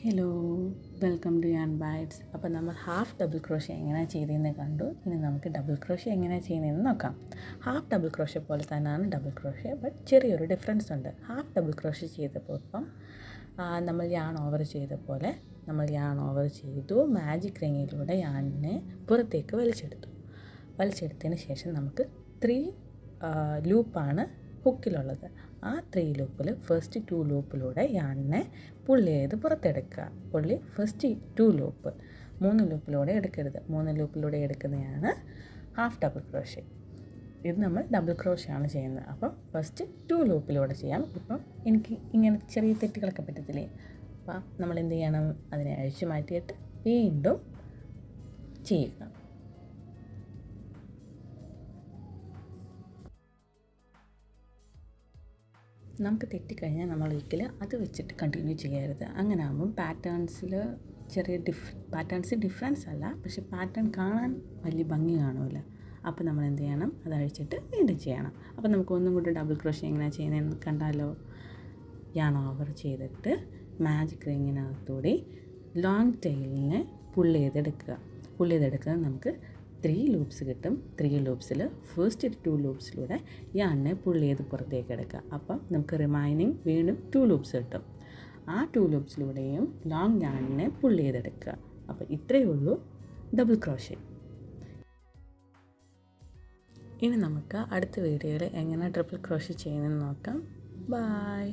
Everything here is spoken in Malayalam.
ഹലോ, വെൽക്കം ടു യാൻ ബൈറ്റ്സ്. അപ്പോൾ നമ്മൾ ഹാഫ് ഡബിൾ ക്രോഷ്യ എങ്ങനെയാണ് ചെയ്തതെന്ന് കണ്ടു. ഇനി നമുക്ക് ഡബിൾ ക്രോഷ്യ എങ്ങനെയാണ് ചെയ്യുന്നതെന്ന് നോക്കാം. ഹാഫ് ഡബിൾ ക്രോഷ്യ പോലെ തന്നെയാണ് ഡബിൾ ക്രോഷ്യ, ബട്ട് ചെറിയൊരു ഡിഫറൻസ് ഉണ്ട്. ഹാഫ് ഡബിൾ ക്രോഷ്യ ചെയ്തപ്പോൾ നമ്മൾ യാൺ ഓവർ ചെയ്ത പോലെ നമ്മൾ യാൺ ഓവർ ചെയ്തു, മാജിക് റിങ്ങിലൂടെ യാണിനെ പുറത്തേക്ക് വലിച്ചെടുത്തതിന് ശേഷം നമുക്ക് 3 ലൂപ്പാണ് ഹുക്കിലുള്ളത്. ആ 3 ലൂപ്പിൽ ഫസ്റ്റ് 2 ലൂപ്പിലൂടെ യാണിനെ പുള്ളി ചെയ്ത് പുറത്തെടുക്കുക. ഫസ്റ്റ് 2 ലൂപ്പ് 3 ലൂപ്പിലൂടെ എടുക്കരുത്. 3 ലൂപ്പിലൂടെ എടുക്കുന്നതാണ് ഹാഫ് ഡബിൾ ക്രോഷ്യ. ഇത് നമ്മൾ ഡബിൾ ക്രോഷ്യ ആണ് ചെയ്യുന്നത്. അപ്പം ഫസ്റ്റ് 2 ലൂപ്പിലൂടെ ചെയ്യാം. ഇപ്പം എനിക്ക് ഇങ്ങനെ ചെറിയ തെറ്റുകളൊക്കെ പറ്റത്തില്ലേ, അപ്പം നമ്മൾ എന്ത് ചെയ്യണം, അതിനെ അഴിച്ചു മാറ്റിയിട്ട് വീണ്ടും ചെയ്യുക. നമുക്ക് തെറ്റിക്കഴിഞ്ഞാൽ നമ്മൾ ഒരിക്കലും അത് വെച്ചിട്ട് കണ്ടിന്യൂ ചെയ്യരുത്. അങ്ങനെ ആകുമ്പം പാറ്റേൺസിൽ പാറ്റേൺസ് ഡിഫറൻസ് അല്ല, പക്ഷെ പാറ്റേൺ കാണാൻ വലിയ ഭംഗി കാണില്ല. അപ്പോൾ നമ്മൾ എന്ത് ചെയ്യണം, അത് അഴിച്ചിട്ട് വീണ്ടും ചെയ്യണം. അപ്പോൾ നമുക്ക് ഒന്നും കൂടി ഡബിൾ ക്രോഷ്യ എങ്ങനെയാണ് ചെയ്യുന്നതെന്ന് കണ്ടാലോ. യാൺ ഓവർ ചെയ്തിട്ട് മാജിക് റിങ്ങിനകത്തൂടി ലോങ് ടെയിലിനെ പുള്ളി ചെയ്തെടുക്കുക. നമുക്ക് 3 ലൂപ്സ് കിട്ടും. 3 ലൂപ്സിൽ ഫസ്റ്റ് 2 ലൂപ്സിലൂടെ യാണിനെ പുള്ളി ചെയ്ത് പുറത്തേക്ക് എടുക്കുക. അപ്പം നമുക്ക് റിമൈനിങ് വീണ്ടും 2 ലൂപ്സ് കിട്ടും. ആ 2 ലൂപ്സിലൂടെയും ലോങ് യാണിനെ പുള്ളി ചെയ്തെടുക്കുക. അപ്പോൾ ഇത്രയേ ഉള്ളൂ ഡബിൾ ക്രോഷ്യ. ഇനി നമുക്ക് അടുത്ത വീഡിയോയിൽ എങ്ങനെ ട്രിപ്പിൾ ക്രോഷ്യ ചെയ്യുന്നതെന്ന് നോക്കാം. ബൈ.